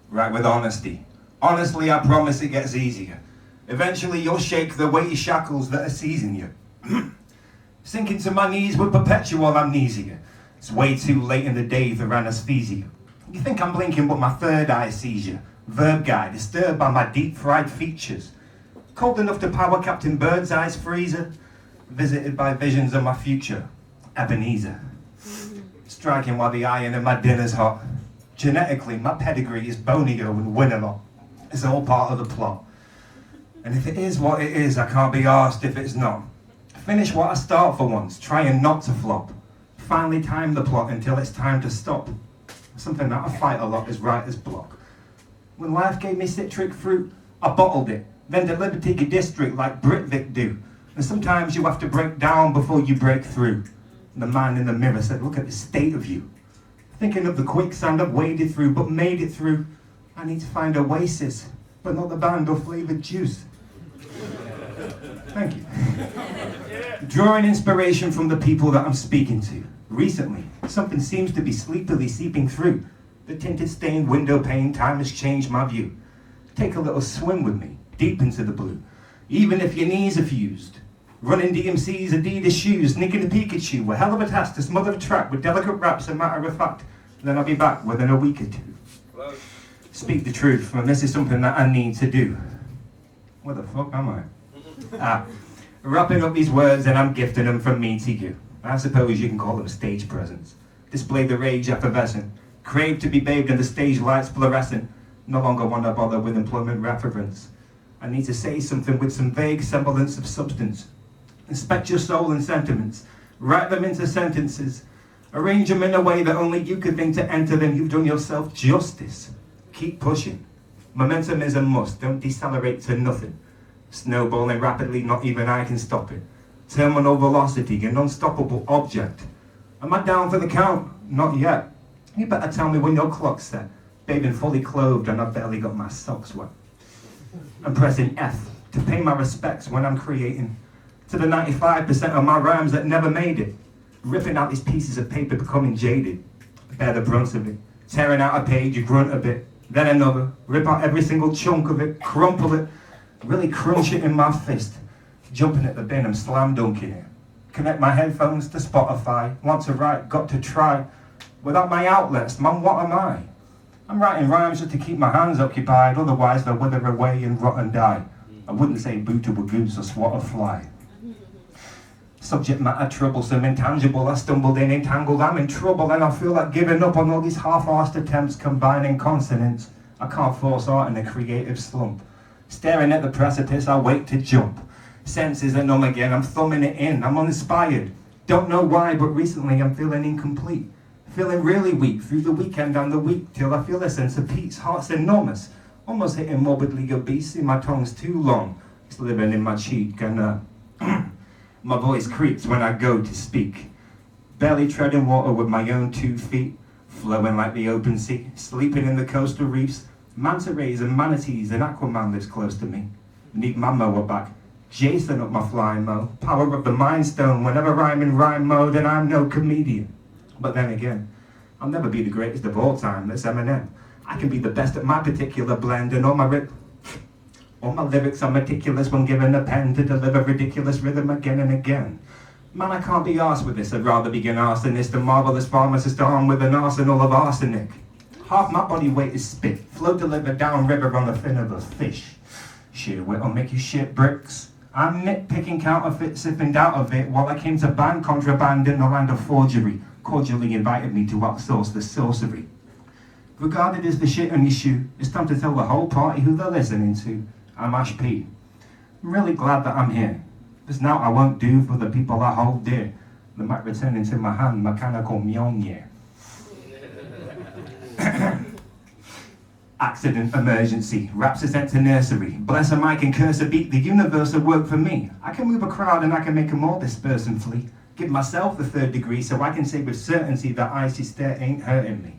Right with honesty. Honestly, I promise it gets easier. Eventually you'll shake the weighty shackles that are seizing you. Sinking to my knees with perpetual amnesia. It's way too late in the day for anesthesia. You think I'm blinking but my third eye sees you. Verb guy, disturbed by my deep fried features. Cold enough to power Captain Birdseye's freezer. Visited by visions of my future. Ebenezer. Striking while the iron in my dinner's hot. Genetically, my pedigree is bonio and win a lot. It's all part of the plot. And if it is what it is, I can't be arsed if it's not. Finish what I start for once, trying not to flop. Finally time the plot until it's time to stop. Something that I fight a lot is writer's block. When life gave me citric fruit, I bottled it, then delivered to your district like Britvic do. And sometimes you have to break down before you break through. And the man in the mirror said, look at the state of you. Thinking of the quicksand I've waded through, but made it through. I need to find oasis, but not the band or flavoured juice. Thank you. Drawing inspiration from the people that I'm speaking to. Recently, something seems to be sleepily seeping through. The tinted stained window pane, time has changed my view. Take a little swim with me, deep into the blue. Even if your knees are fused. Running DMC's Adidas shoes, nicking a Pikachu, a hell of a task to smother a track with delicate raps, a matter of fact. Then I'll be back within a week or two. Hello. Speak the truth, and this is something that I need to do. What the fuck am I? Wrapping up these words and I'm gifting them from me to you. I suppose you can call them stage presence. Display the rage effervescent. Crave to be bathed in the stage lights fluorescent. No longer want to bother with employment reference. I need to say something with some vague semblance of substance. Inspect your soul and sentiments. Write them into sentences. Arrange them in a way that only you could think to enter them. You've done yourself justice. Keep pushing. Momentum is a must. Don't decelerate to nothing. Snowballing rapidly, not even I can stop it. Terminal velocity, an unstoppable object. Am I down for the count? Not yet. You better tell me when your clock's set. Bathing fully clothed and I've barely got my socks wet. I'm pressing F to pay my respects when I'm creating. To the 95% of my rhymes that never made it. Ripping out these pieces of paper, becoming jaded. Bear the brunt of it. Tearing out a page, you grunt a bit. Then another. Rip out every single chunk of it. Crumple it. Really crunch it in my fist. Jumping at the bin, I'm slam dunking it. Connect my headphones to Spotify. Want to write, got to try. Without my outlets, man, what am I? I'm writing rhymes just to keep my hands occupied. Otherwise they'll wither away and rot and die. I wouldn't say boo to a goose or swat a fly. Subject matter troublesome, intangible. I stumbled in, entangled, I'm in trouble, and I feel like giving up on all these half-arsed attempts combining consonants. I can't force art in a creative slump. Staring at the precipice, I wait to jump. Senses are numb again, I'm thumbing it in, I'm uninspired. Don't know why, but recently I'm feeling incomplete. Feeling really weak through the weekend and the week, till I feel a sense of peace. Heart's enormous, almost hitting morbidly obese. See, my tongue's too long, it's living in my cheek, and my voice creaks when I go to speak. Barely treading water with my own 2 feet, flowing like the open sea, sleeping in the coastal reefs. Manta rays and manatees, and Aquaman lives close to me. Need my mower back, Jason up my flying mo. Power of the mind stone whenever I'm in rhyme mode, and I'm no comedian. But then again, I'll never be the greatest of all time, that's Eminem. I can be the best at my particular blend, and all my lyrics are meticulous when given a pen to deliver ridiculous rhythm again and again. Man, I can't be arsed with this, I'd rather be an arsonist, a marvelous pharmacist armed with an arsenal of arsenic. Half my body weight is spit, flow delivered down river on the fin of a fish. Sheer wit'll make you shit bricks. I'm nitpicking counterfeits if in doubt of it, while I came to ban contraband in the land of forgery. Cordially invited me to outsource the sorcery. Regarded as the shit on your shoe, it's time to tell the whole party who they're listening to. I'm Ash P. I'm really glad that I'm here. This now I won't do for the people I hold dear. They might return into my hand mechanical mjolnir. Accident, emergency, raps are sent to nursery. Bless a mic and curse a beat, the universe will work for me. I can move a crowd and I can make them all disperse and flee. Give myself the 3rd degree so I can say with certainty that icy stare ain't hurting me.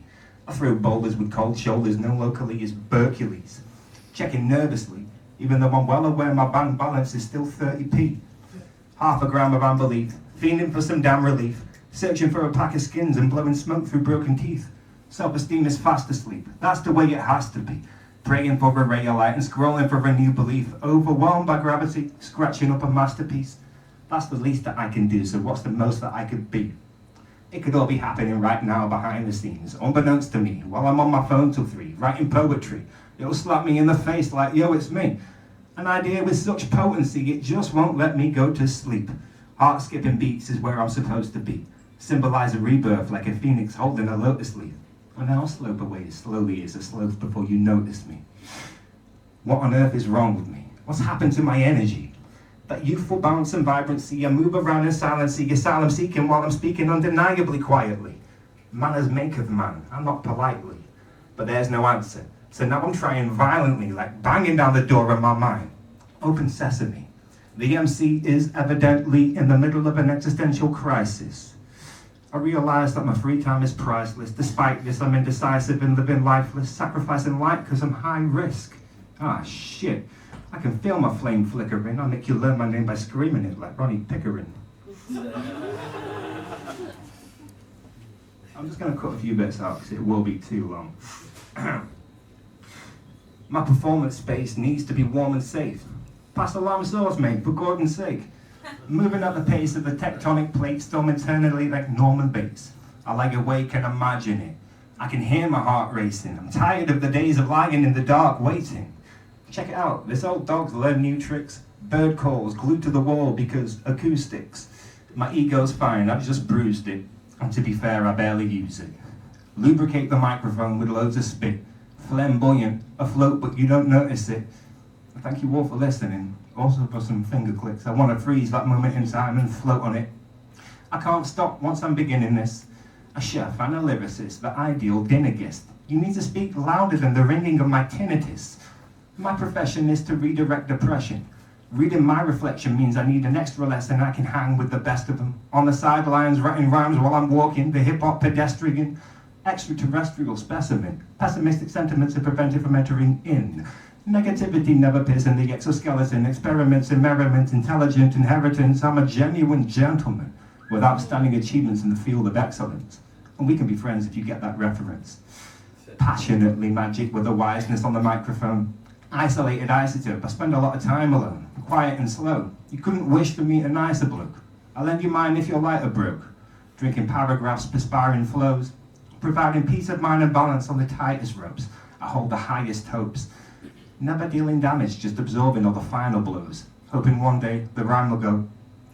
I throw boulders with cold shoulders known locally as Hercules. Checking nervously, even though I'm well aware my bank balance is still 30p. Half a gram of unbelief, fiending for some damn relief. Searching for a pack of skins and blowing smoke through broken teeth. Self-esteem is fast asleep. That's the way it has to be. Praying for a ray of light and scrolling for a new belief. Overwhelmed by gravity, scratching up a masterpiece. That's the least that I can do, so what's the most that I could be? It could all be happening right now behind the scenes, unbeknownst to me, while I'm on my phone till 3, writing poetry. It'll slap me in the face like, yo, it's me. An idea with such potency, it just won't let me go to sleep. Heart-skipping beats is where I'm supposed to be. Symbolize a rebirth like a phoenix holding a lotus leaf. And I'll slope away as slowly as a slope before you notice me. What on earth is wrong with me? What's happened to my energy? That youthful bounce and vibrancy, I move around in silence, asylum seeking while I'm speaking undeniably quietly. Manners make of man, I'm not politely. But there's no answer. So now I'm trying violently, like banging down the door of my mind. Open sesame. The MC is evidently in the middle of an existential crisis. I realize that my free time is priceless. Despite this, I'm indecisive and living lifeless, sacrificing light because I'm high risk. Ah, shit. I can feel my flame flickering. I'll make you learn my name by screaming it like Ronnie Pickering. I'm just going to cut a few bits out because it will be too long. My performance space needs to be warm and safe. Pass alarm source, mate, for Gordon's sake. Moving at the pace of the tectonic plate, storm internally like Norman Bates. I lie awake and imagine it. I can hear my heart racing. I'm tired of the days of lying in the dark, waiting. Check it out, this old dog's learned new tricks. Bird calls, glued to the wall because acoustics. My ego's fine, I've just bruised it. And to be fair, I barely use it. Lubricate the microphone with loads of spit. Flamboyant, afloat but you don't notice it. Thank you all for listening. Also for some finger clicks. I want to freeze that moment in time and float on it. I can't stop once I'm beginning this. A chef and a lyricist, the ideal dinner guest. You need to speak louder than the ringing of my tinnitus. My profession is to redirect depression. Reading my reflection means I need an extra lesson I can hang with the best of them. On the sidelines, writing rhymes while I'm walking, the hip-hop pedestrian, extraterrestrial specimen. Pessimistic sentiments are prevented from entering in. Negativity never piercing the exoskeleton. Experiments in merriment, intelligent inheritance. I'm a genuine gentleman with outstanding achievements in the field of excellence. And we can be friends if you get that reference. Passionately magic with a wiseness on the microphone. Isolated isotope, I spend a lot of time alone, quiet and slow. You couldn't wish to meet a nicer bloke. I'll lend you mine if your lighter broke. Drinking paragraphs, perspiring flows. Providing peace of mind and balance on the tightest ropes. I hold the highest hopes. Never dealing damage, just absorbing all the final blows. Hoping one day the rhyme will go,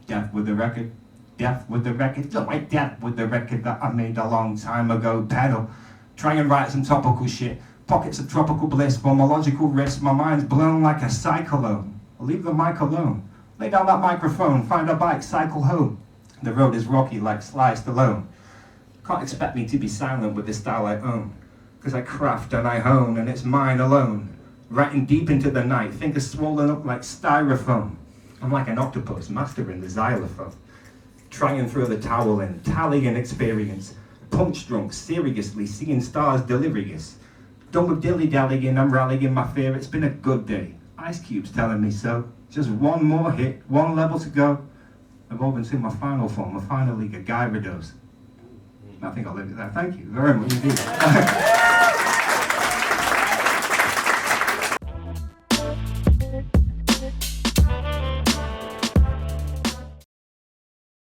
death with the record, death with the record, like death with the record that I made a long time ago. Pedal, try and write some topical shit. Pockets of tropical bliss, for my logical risk, my mind's blown like a cyclone. I'll leave the mic alone. Lay down that microphone, find a bike, cycle home. The road is rocky like Sly Stallone. Can't expect me to be silent with the style I own. Cause I craft and I hone, and it's mine alone. Writing deep into the night, fingers swollen up like styrofoam. I'm like an octopus mastering the xylophone. Trying through the towel in, tallying experience. Punch drunk, seriously, seeing stars delirious. Done with dilly-dallying, I'm rallying my fear, it's been a good day. Ice Cube's telling me so. Just one more hit, one level to go. Evolving to my final form, my final league of Gyarados. I think I'll leave it there. Thank you very much indeed.